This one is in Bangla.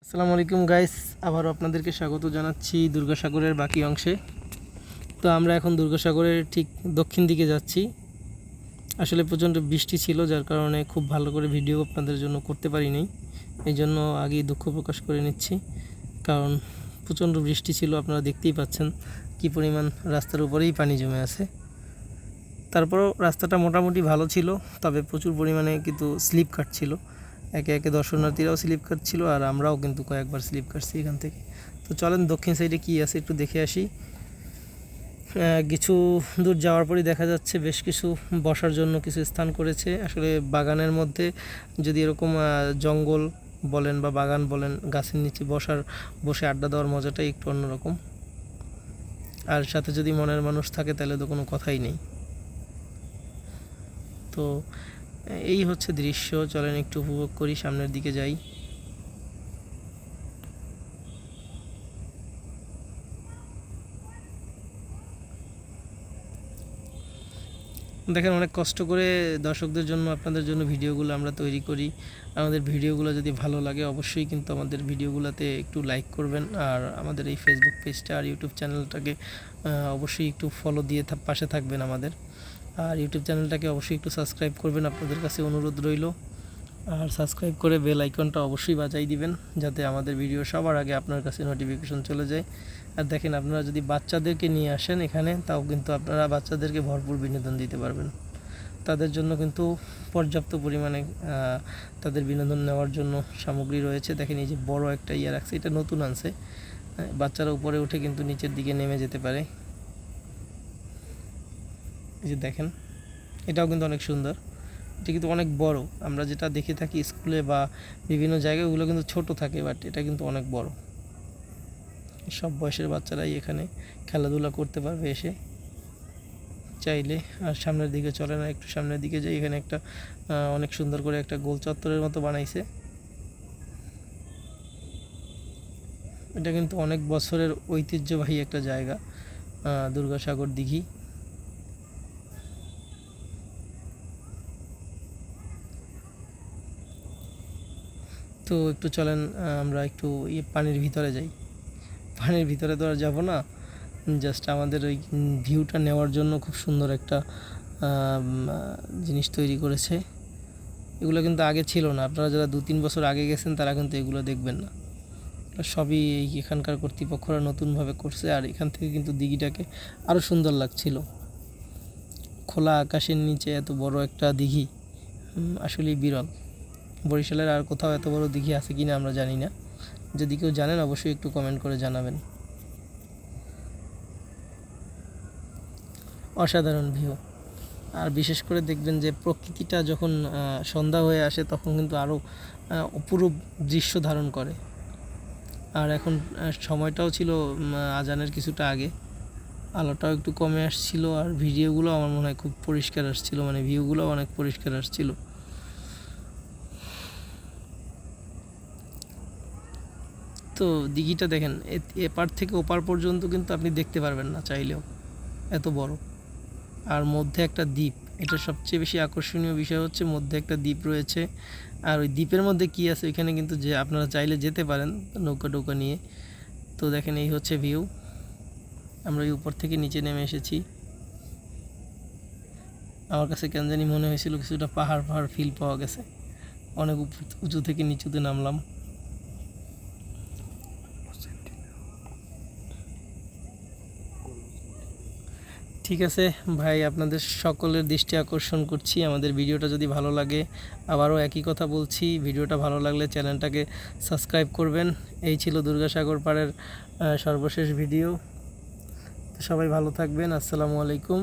আসসালামু আলাইকুম গাইস, আবারও আপনাদেরকে স্বাগত জানাচ্ছি দুর্গাসাগরের বাকি অংশে। তো আমরা এখন দুর্গাসাগরের ঠিক দক্ষিণ দিকে যাচ্ছি। আসলে প্রচণ্ড বৃষ্টি ছিল, যার কারণে খুব ভালো করে ভিডিও আপনাদের জন্য করতে পারিনি। এই জন্য আগেই দুঃখ প্রকাশ করে নিচ্ছি, কারণ প্রচণ্ড বৃষ্টি ছিল। আপনারা দেখতেই পাচ্ছেন কী পরিমাণ রাস্তার উপরেই পানি জমে আছে। তারপরও রাস্তাটা মোটামুটি ভালো ছিল, তবে প্রচুর পরিমাণে কিন্তু স্লিপ কাটছিল। একে একে দর্শনার্থীরাও স্লিপ কাটছিল, আর আমরাও কিন্তু কয়েকবার স্লিপ কাটছি এখান থেকে। তো চলেন দক্ষিণ সাইডে কী আছে একটু দেখে আসি। কিছু দূর যাওয়ার পরই দেখা যাচ্ছে বেশ কিছু বসার জন্য কিছু স্থান করেছে। আসলে বাগানের মধ্যে যদি এরকম জঙ্গল বলেন বা বাগান বলেন, গাছের নিচে বসে আড্ডা দেওয়ার মজাটাই একটু অন্যরকম। আর সাথে যদি মনের মানুষ থাকে তাহলে তো কোনো কথাই নেই। তো এই হচ্ছে দৃশ্য, চলেন একটু উপভোগ করি, সামনের দিকে যাই। দেখেন, অনেক কষ্ট করে দর্শকদের জন্য, আপনাদের জন্য ভিডিওগুলো আমরা তৈরি করি। আমাদের ভিডিওগুলো যদি ভালো লাগে অবশ্যই কিন্তু আমাদের ভিডিওগুলোতে একটু লাইক করবেন, আর আমাদের এই ফেসবুক পেজটা আর ইউটিউব চ্যানেলটাকে অবশ্যই একটু ফলো দিয়ে পাশে থাকবেন আমাদের। আর ইউটিউব চ্যানেলটাকে অবশ্যই একটু সাবস্ক্রাইব করবেন, আপনাদের কাছে অনুরোধ রইল। আর সাবস্ক্রাইব করে বেল আইকনটা অবশ্যই বাজাই দিবেন, যাতে আমাদের ভিডিও সবার আগে আপনার কাছে নোটিফিকেশন চলে যায়। আর দেখেন, আপনারা যদি বাচ্চাদেরকে নিয়ে আসেন এখানে, তাও কিন্তু আপনারা বাচ্চাদেরকে ভরপুর বিনোদন দিতে পারবেন। তাদের জন্য কিন্তু পর্যাপ্ত পরিমাণে তাদের বিনোদন নেওয়ার জন্য সামগ্রী রয়েছে। দেখেন, এই যে বড় একটা রাখছে, এটা নতুন আনছে। বাচ্চারা উপরে উঠে কিন্তু নিচের দিকে নেমে যেতে পারে। এই যে দেখেন, এটাও কিন্তু অনেক সুন্দর। এটা কিন্তু অনেক বড়। আমরা যেটা দেখে থাকি স্কুলে বা বিভিন্ন জায়গায়, ওগুলো কিন্তু ছোট থাকে, বাট এটা কিন্তু অনেক বড়। সব বয়সের বাচ্চারাই এখানে খেলাধুলা করতে পারবে এসে চাইলে। আর সামনের দিকে চলে না, একটু সামনের দিকে যাই। এখানে একটা অনেক সুন্দর করে একটা গোল চত্বরের মতো বানাইছে। এটা কিন্তু অনেক বছরের ঐতিহ্যবাহী একটা জায়গা, দুর্গাসাগর দিঘি। তো একটু চলেন আমরা একটু পানির ভিতরে যাই। পানির ভিতরে তো আর যাবো না, জাস্ট আমাদের ওই ভিউটা নেওয়ার জন্য খুব সুন্দর একটা জিনিস তৈরি করেছে। এগুলো কিন্তু আগে ছিল না। আপনারা যারা 2-3 বছর আগে গেছেন তারা কিন্তু এগুলো দেখবেন না। সবই এখানকার কর্তৃপক্ষরা নতুনভাবে করছে। আর এখান থেকে কিন্তু দিঘিটাকে আরও সুন্দর লাগছিল। খোলা আকাশের নিচে এত বড় একটা দিঘি আসলেই বিরল। বরিশালের আর কোথাও এত বড় দিঘি আছে কিনা আমরা জানি না। যদি কেউ জানেন অবশ্যই একটু কমেন্ট করে জানাবেন। অসাধারণ ভিউ। আর বিশেষ করে দেখবেন যে প্রকৃতিটা যখন সন্ধ্যা হয়ে আসে তখন কিন্তু আরও অপরূপ দৃশ্য ধারণ করে। আর এখন সময়টাও ছিল আজানের কিছুটা আগে, আলোটাও একটু কমে আসছিল। আর ভিডিওগুলো আমার মনে হয় খুব পরিষ্কার আসছিল, মানে ভিউগুলো অনেক পরিষ্কার আসছিল। তো দিঘিটা দেখেন, এপার থেকে ওপার পর্যন্ত কিন্তু আপনি দেখতে পারবেন না চাইলেও, এত বড়। আর মধ্যে একটা দ্বীপ। এটা সবচেয়ে বেশি আকর্ষণীয় বিষয় হচ্ছে মধ্যে একটা দ্বীপ রয়েছে। আর ওই দ্বীপের মধ্যে কী আছে ওইখানে কিন্তু যে আপনারা চাইলে যেতে পারেন নৌকা টৌকা নিয়ে। তো দেখেন, এই হচ্ছে ভিউ। আমরা এই উপর থেকে নিচে নেমে এসেছি। আমার কাছে কেন জানি মনে হয়েছিল কিছুটা পাহাড় পাহাড় ফিল পাওয়া গেছে। অনেক উঁচু থেকে নিচুতে নামলাম। ঠিক আছে ভাই, আপনাদের সকলের দৃষ্টি আকর্ষণ করছি। আমাদের ভিডিওটা যদি ভালো লাগে, আবারও একই কথা বলছি, ভিডিওটা ভালো লাগলে চ্যানেলটাকে সাবস্ক্রাইব করবেন। এই ছিল দুর্গাসাগর পাড়ের সর্বশেষ ভিডিও। সবাই ভালো থাকবেন। আসসালামু আলাইকুম।